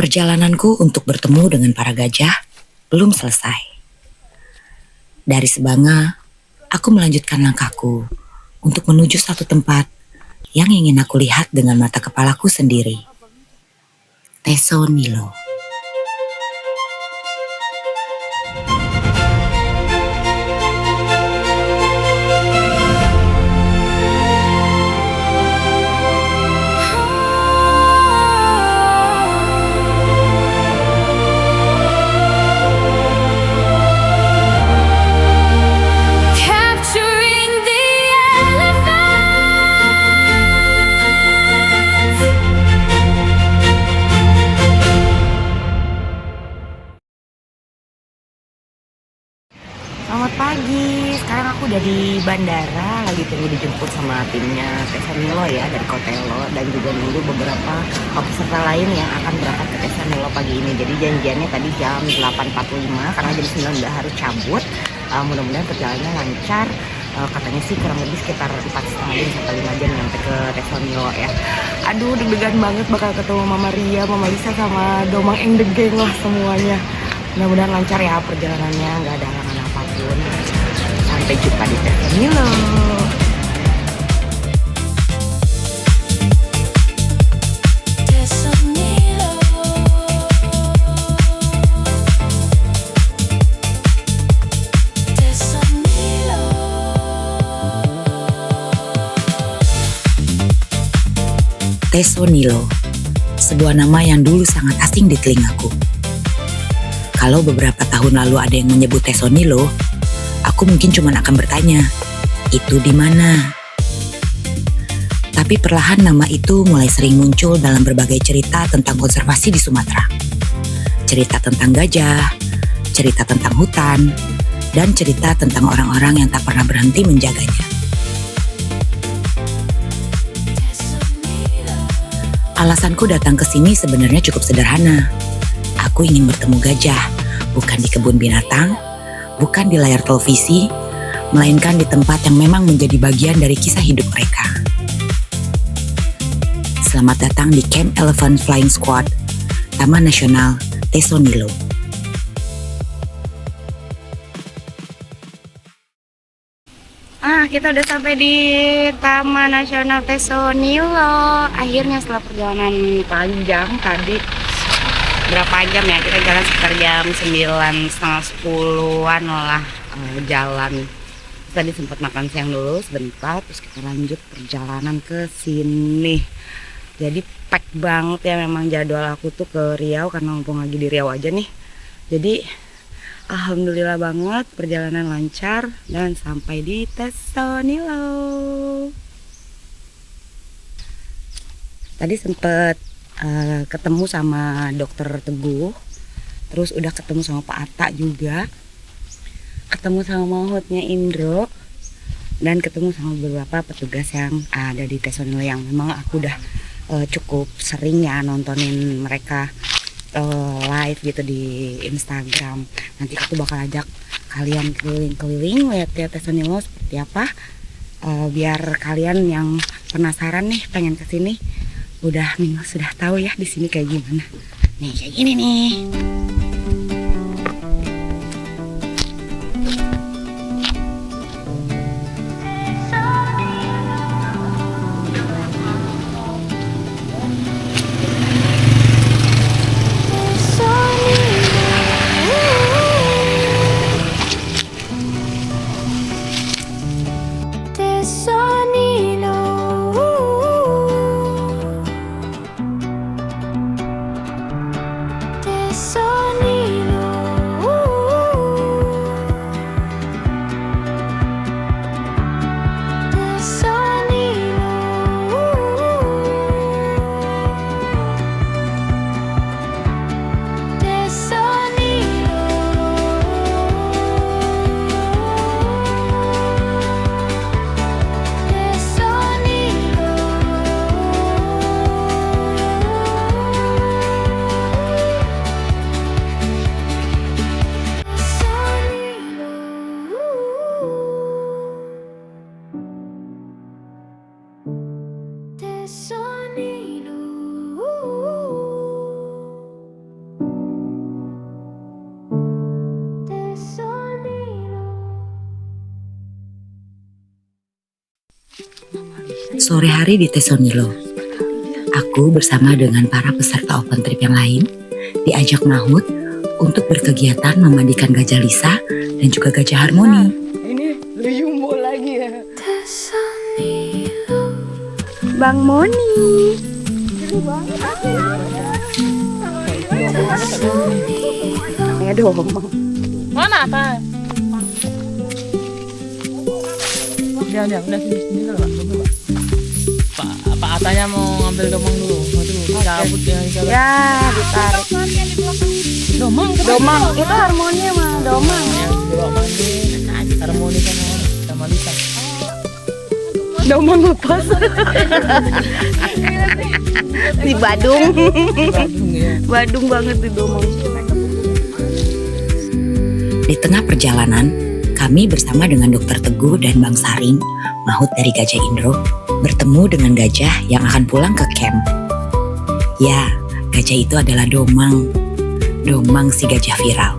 Perjalananku untuk bertemu dengan para gajah belum selesai. Dari Sebanga, aku melanjutkan langkahku untuk menuju satu tempat yang ingin aku lihat dengan mata kepalaku sendiri. Teso Nilo. Capturing the elephants. Selamat pagi, sekarang aku udah di bandara, lagi tunggu dijemput sama timnya Teso Nilo ya dari Kotelo, dan juga nunggu beberapa peserta lain yang akan berangkat ke Teso Nilo pagi ini. Jadi janjiannya tadi jam 8.45 karena jam 9 udah harus cabut. Mudah-mudahan perjalanannya lancar. Katanya sih kurang lebih sekitar 4,5 jam sampai 5 jam nyampe ke Teso Nilo ya. Aduh, deg-degan banget bakal ketemu Mama Ria, Mama Lisa sama Domang Eng The Gang lah semuanya. Mudah-mudahan lancar ya perjalanannya, nggak ada halangan apapun. Sampai jumpa di Teso Nilo. Teso Nilo. Teso Nilo. Teso Nilo, sebuah nama yang dulu sangat asing di telingaku. Kalau beberapa tahun lalu ada yang menyebut Teso Nilo, aku mungkin cuma akan bertanya, itu di mana? Tapi perlahan nama itu mulai sering muncul dalam berbagai cerita tentang konservasi di Sumatera. Cerita tentang gajah, cerita tentang hutan, dan cerita tentang orang-orang yang tak pernah berhenti menjaganya. Alasanku datang ke sini sebenarnya cukup sederhana. Aku ingin bertemu gajah, bukan di kebun binatang, bukan di layar televisi, melainkan di tempat yang memang menjadi bagian dari kisah hidup mereka. Selamat datang di Camp Elephant Flying Squad, Taman Nasional Teso Nilo. Kita udah sampai di Taman Nasional Teso Nilo. Akhirnya setelah perjalanan panjang tadi, berapa jam ya, kita jalan sekitar jam 9, setengah 10-an lah jalan. Tadi sempat makan siang dulu sebentar, terus kita lanjut perjalanan ke sini. Jadi pack banget ya memang jadwal aku tuh ke Riau, karena mumpung lagi di Riau aja nih. Jadi alhamdulillah banget perjalanan lancar dan sampai di Teso Nilo. Tadi sempet ketemu sama Dokter Teguh, terus udah ketemu sama Pak Atta juga, ketemu sama mautnya Indro, dan ketemu sama beberapa petugas yang ada di Teso Nilo yang memang aku udah cukup sering ya nontonin mereka live gitu di Instagram. Nanti aku bakal ajak kalian keliling-keliling lihat Teso Nilo seperti apa, biar kalian yang penasaran nih pengen kesini sudah tahu ya di sini kayak gimana. Nih kayak gini nih. Teso Nilo. Teso Nilo. Sore hari di Tesonilo, aku bersama dengan para peserta open trip yang lain diajak Mahut untuk berkegiatan memandikan gajah Lisa dan juga gajah Harmoni. Ini Luyumbo lagi ya. Bang Moni. Aduh, Mana apa? Jangan, udah sini dulu, Pak. Pak Atanya mau ngambil domang dulu. Waduh, cabut ya. ya ditarik. Domang, Itu Harmoni mah domang. Bawa mandi, Harmoni sama Lisa. Domang lepas. Di Badung. Badung ya. Badung banget di domang. Di tengah perjalanan, kami bersama dengan Dokter Teguh dan Bang Saring, Mahut dari Gajah Indro, bertemu dengan gajah yang akan pulang ke camp. Ya, gajah itu adalah Domang. Domang si gajah viral.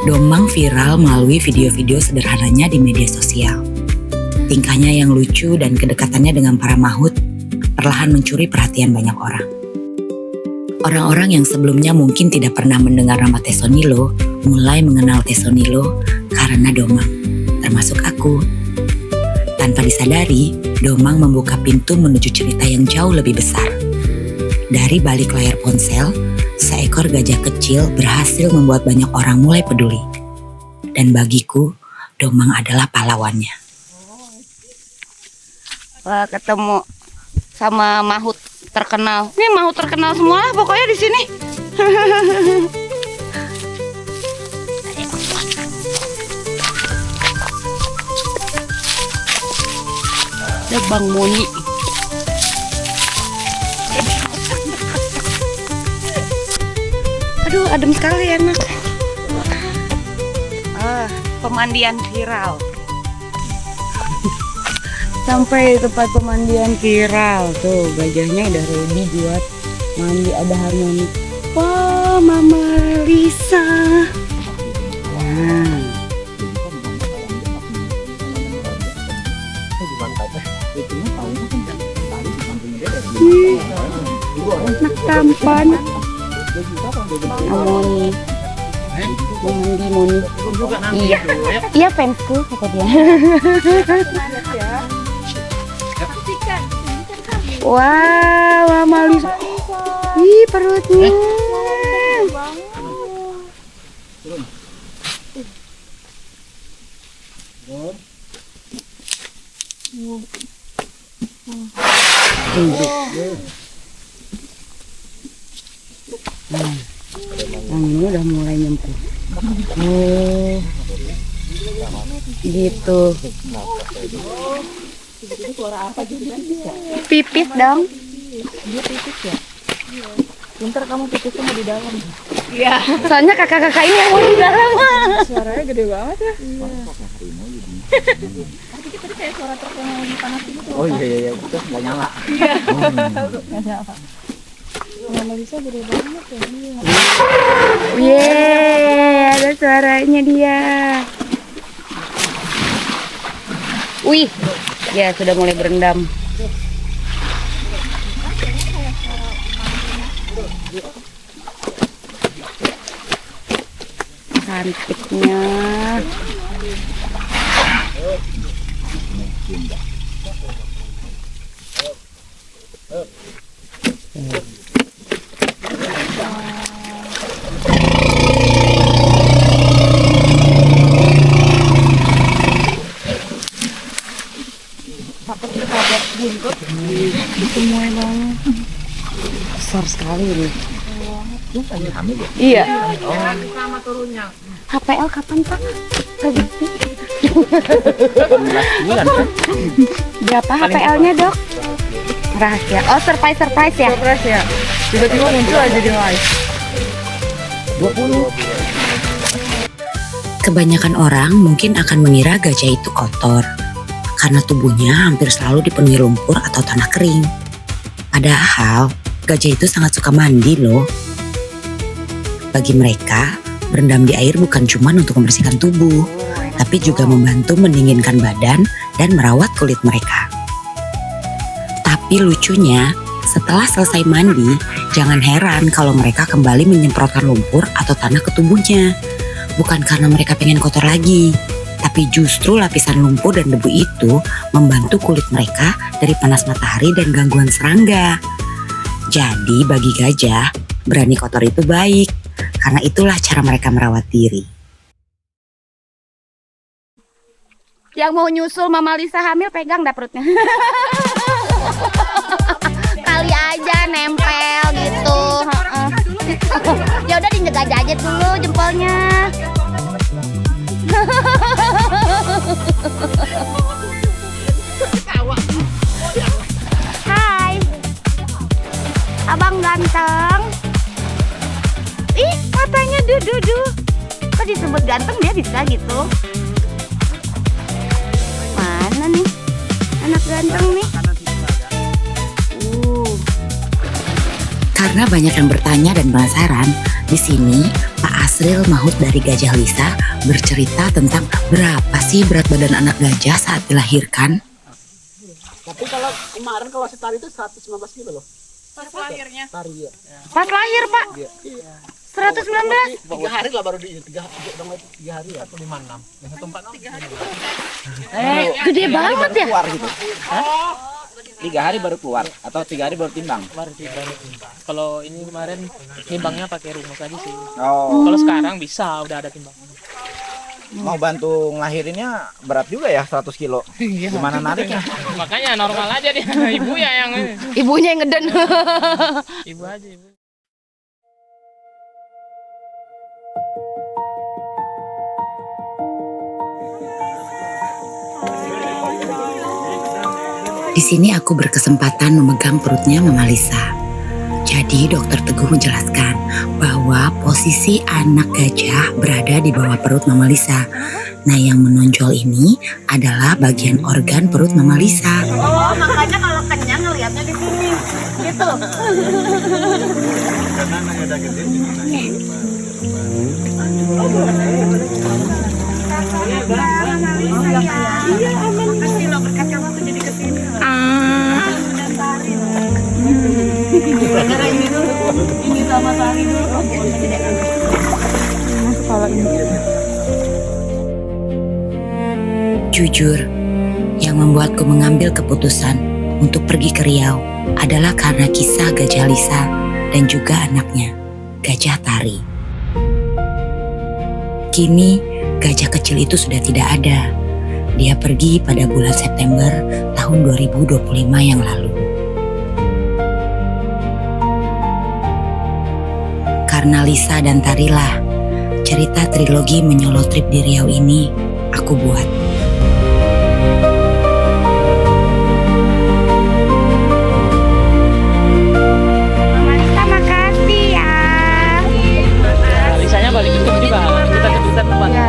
Domang viral melalui video-video sederhananya di media sosial. Tingkahnya yang lucu dan kedekatannya dengan para Mahut perlahan mencuri perhatian banyak orang. Orang-orang yang sebelumnya mungkin tidak pernah mendengar nama Tesonilo mulai mengenal Tesonilo karena Domang, termasuk aku. Tanpa disadari, Domang membuka pintu menuju cerita yang jauh lebih besar. Dari balik layar ponsel, seekor gajah kecil berhasil membuat banyak orang mulai peduli. Dan bagiku, Domang adalah pahlawannya. Wah, ketemu sama Mahut terkenal. Ini Mahut terkenal semua lah pokoknya di sini. Ada Bang Moni. Aduh, adem sekali, enak. Pemandian viral. Sampai tempat pemandian viral tuh, gajahnya udah ready buat mandi. Ada Harmoni. Wah, Mama Lisa. Nah. Anak tampan. Harmoni. Mandi Moni. Iya. Iya, fansku kata dia. Wow, Mama Lisa. Ih, perutnya. Yang ini udah mulai nyempur. Oh, gitu. Pipis dong. Dia pipis ya? Pintar kamu pipisnya mau di dalam. Iya. Soalnya kakak-kakak ini yang mau di dalam. Suaranya gede banget ya. Tadi kayak suara truk yang lagi panas gitu. Oh iya, betul, nggak nyala. Iya. Nggak nyala. Mama Lisa gede banget ya. Yeay, ada suaranya dia. Wih, ya sudah mulai berendam. Cantiknya. Semua banget. Besar sekali ini. Iya. Sama turunnya. HPL kapan Pak? Rezeki. Berapa HPL-nya Dok? Rahasia. Oh, surprise ya? Surprise ya. Tiba-tiba muncul aja di live. 20. Kebanyakan orang mungkin akan mengira gajah itu kotor karena tubuhnya hampir selalu dipenuhi lumpur atau tanah kering. Padahal gajah itu sangat suka mandi loh. Bagi mereka, berendam di air bukan cuma untuk membersihkan tubuh, tapi juga membantu mendinginkan badan dan merawat kulit mereka. Tapi lucunya, setelah selesai mandi, jangan heran kalau mereka kembali menyemprotkan lumpur atau tanah ke tubuhnya. Bukan karena mereka pengen kotor lagi, tapi justru lapisan lumpur dan debu itu membantu kulit mereka dari panas matahari dan gangguan serangga. Jadi bagi gajah, berani kotor itu baik, karena itulah cara mereka merawat diri. Yang mau nyusul Mama Lisa hamil pegang dah perutnya. Kali aja nempel gitu. Ya udah dijajah dulu jempolnya. Hai. Abang ganteng. Ih, matanya dudu. Kok disebut ganteng dia bisa gitu? Mana nih anak ganteng nih? Karena banyak yang bertanya dan penasaran, di sini Pak Asril Mahut dari Gajah Lisa bercerita tentang berapa sih berat badan anak gajah saat dilahirkan. Tapi kalau kemarin kalau si Tari itu 115 kilo loh. Pas lahirnya. Tari ya. Pas lahir Pak, Iya. 119. 3 hari lah baru di 3 hari ya. 56. Yang 146. Gede banget ya. Keluar gitu. 3 hari baru keluar atau 3 hari baru timbang. Baru timbang. Kalau ini kemarin timbangnya pakai rumus aja sih. Oh, Kalau sekarang bisa udah ada timbang. mau bantu ngelahirinnya berat juga ya 100 kilo. Gimana nariknya? Makanya normal aja dia. Ibu ya yang Ibunya yang ngeden. ibu aja ibu. Di sini aku berkesempatan memegang perutnya Mama Lisa. Jadi dokter Teguh menjelaskan bahwa posisi anak gajah berada di bawah perut Mama Lisa. Nah, yang menonjol ini adalah bagian organ perut Mama Lisa. Oh, makanya kalau kenyang ngeliatnya di sini. Gitu. Ini sama Tari dulu. Jujur, yang membuatku mengambil keputusan untuk pergi ke Riau adalah karena kisah Gajah Lisa dan juga anaknya, Gajah Tari. Kini, gajah kecil itu sudah tidak ada. Dia pergi pada bulan September tahun 2025 yang lalu. Karena Lisa dan Tarilah, cerita trilogi menyolo trip di Riau ini aku buat. Mama Lisa makasih ya. Nah, Lisanya balik ke juga. Kita lupa. Ya.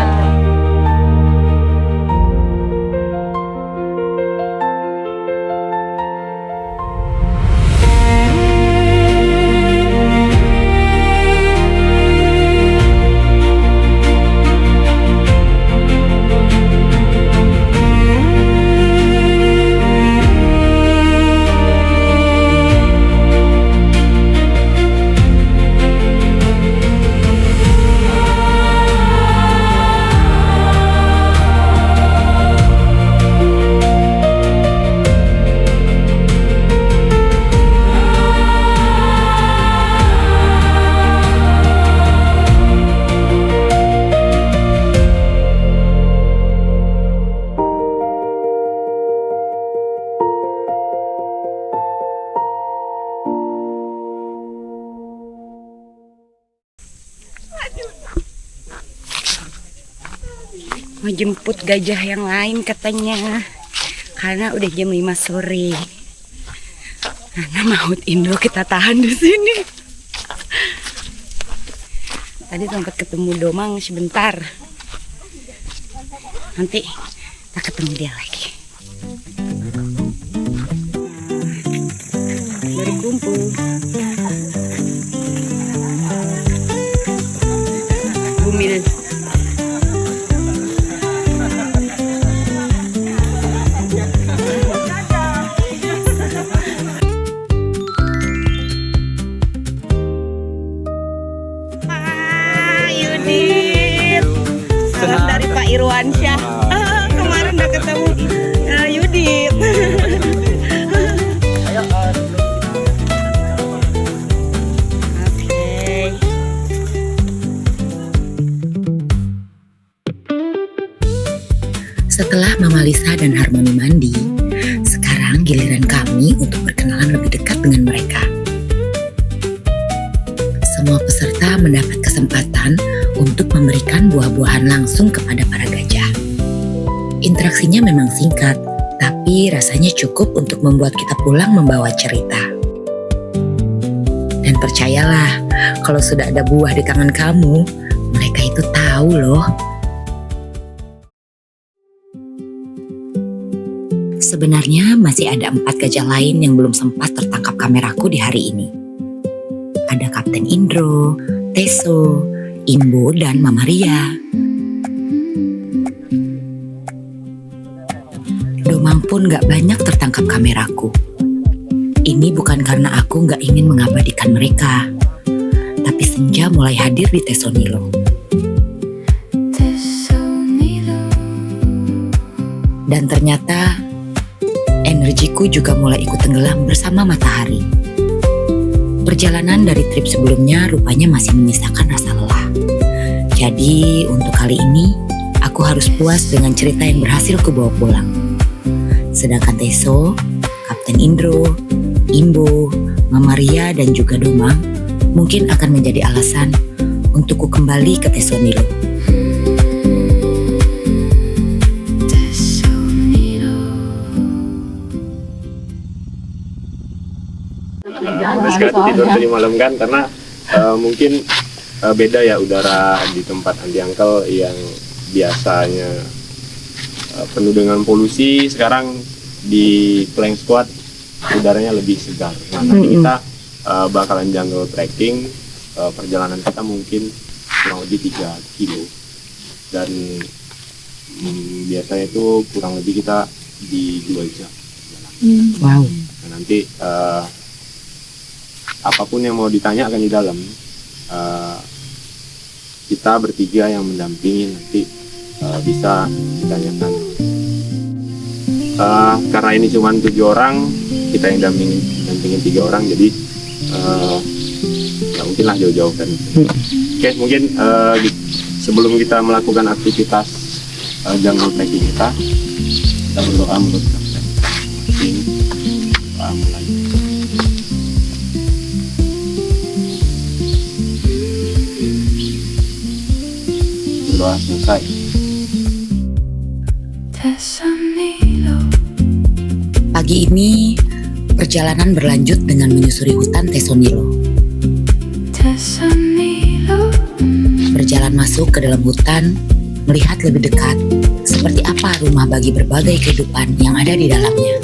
Mau jemput gajah yang lain katanya, karena udah jam 5 sore. Karena Mahut Indo kita tahan di sini. Tadi sempat ketemu Domang sebentar. Nanti kita ketemu dia lagi. Berkumpul. Buminan. Irwansyah. Kemarin udah ketemu Yudit. Oke. Setelah Mama Lisa dan Harmoni mandi, sekarang giliran kami untuk berkenalan lebih dekat dengan mereka. Semua peserta mendapat kesempatan untuk memberikan buah-buahan langsung kepada para gajah. Interaksinya memang singkat, tapi rasanya cukup untuk membuat kita pulang membawa cerita. Dan percayalah, kalau sudah ada buah di tangan kamu, mereka itu tahu loh. Sebenarnya masih ada 4 gajah lain yang belum sempat tertangkap kameraku di hari ini. Ada Kapten Indro, Teso, Imbo, dan Mama Ria. Domang pun gak banyak tertangkap kameraku. Ini bukan karena aku gak ingin mengabadikan mereka, tapi senja mulai hadir di Tesonilo. Dan ternyata energiku juga mulai ikut tenggelam bersama matahari. Perjalanan dari trip sebelumnya rupanya masih menyisakan rasa lelah. Jadi untuk kali ini aku harus puas dengan cerita yang berhasil kubawa pulang. Sedangkan Teso, Kapten Indro, Imbo, Mama Ria dan juga Domang mungkin akan menjadi alasan untuk ku kembali ke Tesonilo. Sekali tidur tadi malam kan karena mungkin beda ya udara di tempat anti angkel yang biasanya penuh dengan polusi, sekarang di Flying Squad udaranya lebih segar. Nah, nanti kita bakalan jungle trekking, perjalanan kita mungkin kurang lebih 3 kilo dan biasanya itu kurang lebih kita di 2 jam. Wow. Nah, nanti apapun yang mau ditanya akan di dalam. Kita bertiga yang mendampingi nanti bisa ditanyakan. Karena ini cuma 7 orang, kita yang dampingin 3 orang, jadi ya mungkinlah jauh-jauh kan. Oke, mungkin sebelum kita melakukan aktivitas jungle trekking kita berdoa menurut Kapten. Mulai. Berdoa selesai. Pagi ini perjalanan berlanjut dengan menyusuri hutan Tesonilo. Berjalan masuk ke dalam hutan, melihat lebih dekat seperti apa rumah bagi berbagai kehidupan yang ada di dalamnya.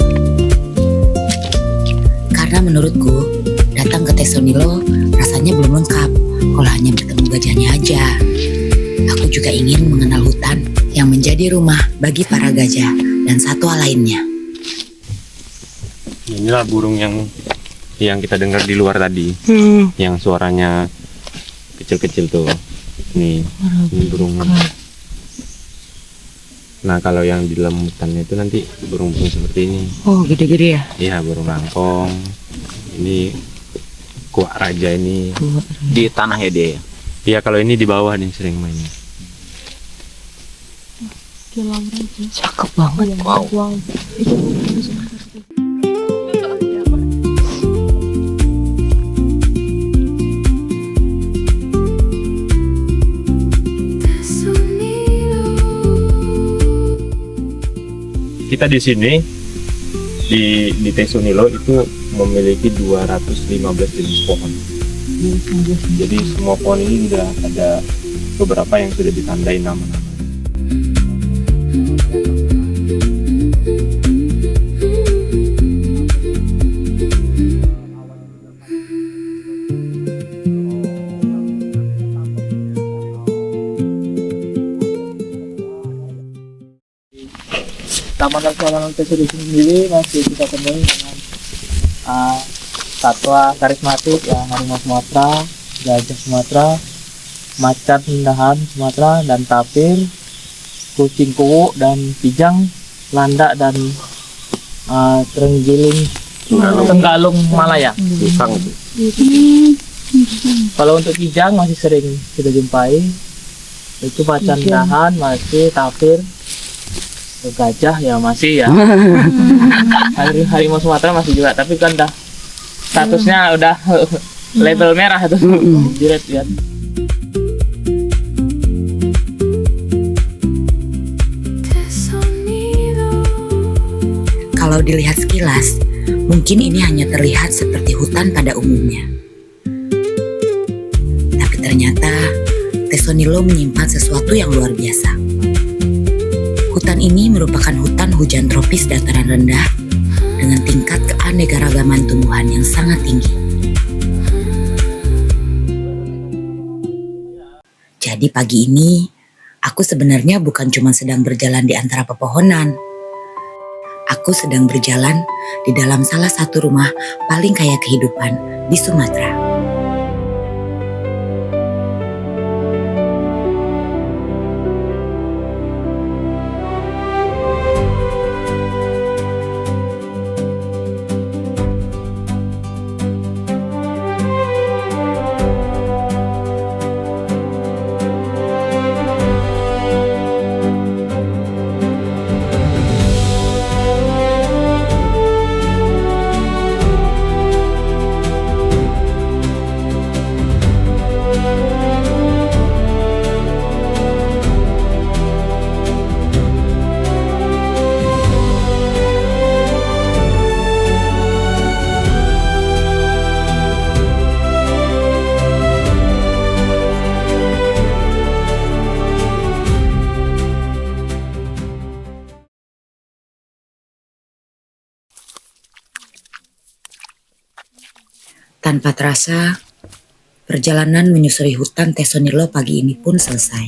Karena menurutku, datang ke Tesonilo rasanya belum lengkap kalau hanya bertemu gajahnya aja. Aku juga ingin mengenal hutan yang menjadi rumah bagi para gajah dan satwa lainnya. Inilah burung yang kita dengar di luar tadi, yang suaranya kecil-kecil tuh. Ini burung. Nah, kalau yang di dalam hutannya itu nanti burung-burung seperti ini. Oh, gede-gede ya? Iya, burung langkong. Ini kuak raja ini. Di tanah ya dia. Iya, kalau ini di bawah nih sering mainnya. Cakep banget. Wow. Kita di sini di Tesonilo itu memiliki 215 jenis pohon. Jadi semua pohon ini sudah ada beberapa yang sudah ditandai nama-nama. Taman Nasional Tesonilo sendiri masih kita temui dengan satwa karismatik yang harimau Sumatera, gajah Sumatera, macan Indahan Sumatera, dan tapir, kucing kuwu dan kijang, landak dan terenggiling tenggalung Malaya. Pisang itu. Kalau untuk kijang masih sering kita jumpai. Itu macan dahan masih, tapir, gajah ya masih ya. Harimau Sumatera masih juga, tapi kan dah statusnya udah label merah tuh. Jiret lihat. Kalau dilihat sekilas, mungkin ini hanya terlihat seperti hutan pada umumnya. Tapi ternyata Tesonilo menyimpan sesuatu yang luar biasa. Hutan ini merupakan hutan hujan tropis dataran rendah dengan tingkat keanekaragaman tumbuhan yang sangat tinggi. Jadi pagi ini, aku sebenarnya bukan cuma sedang berjalan di antara pepohonan. Aku sedang berjalan di dalam salah satu rumah paling kaya kehidupan di Sumatera. Tanpa terasa, perjalanan menyusuri hutan Tesonilo pagi ini pun selesai.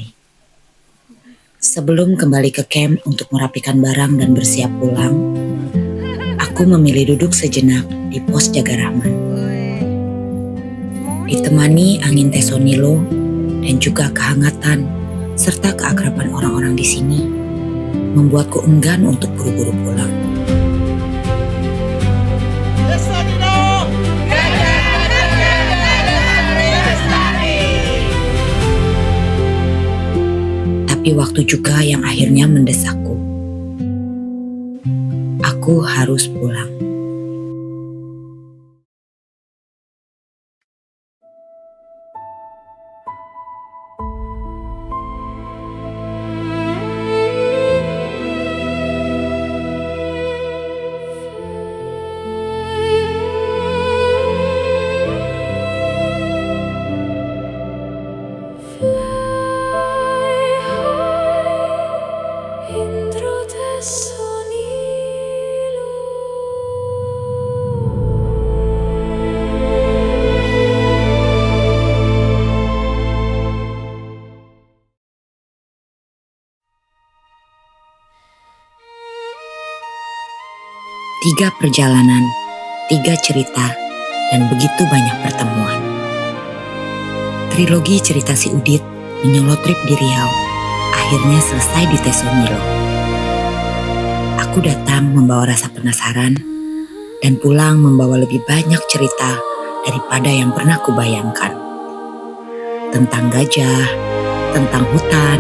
Sebelum kembali ke camp untuk merapikan barang dan bersiap pulang, aku memilih duduk sejenak di pos jaga Rahman. Ditemani angin Tesonilo dan juga kehangatan serta keakraban orang-orang di sini, membuatku enggan untuk buru-buru pulang. Tapi waktu juga yang akhirnya mendesakku. Aku harus pulang. Tiga perjalanan, 3 cerita, dan begitu banyak pertemuan. Trilogi cerita si Udit menyolot trip di Riau akhirnya selesai di Tesonilo. Aku datang membawa rasa penasaran dan pulang membawa lebih banyak cerita daripada yang pernah kubayangkan. Tentang gajah, tentang hutan,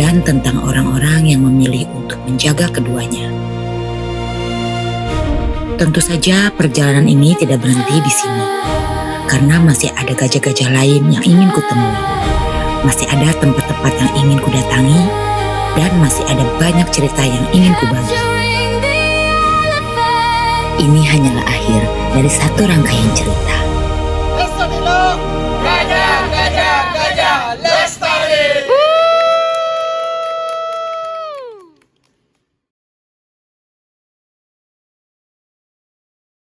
dan tentang orang-orang yang memilih untuk menjaga keduanya. Tentu saja perjalanan ini tidak berhenti di sini, karena masih ada gajah-gajah lain yang ingin kutemui. Masih ada tempat-tempat yang ingin kudatangi, dan masih ada banyak cerita yang ingin kubagi. Ini hanyalah akhir dari satu rangkaian cerita.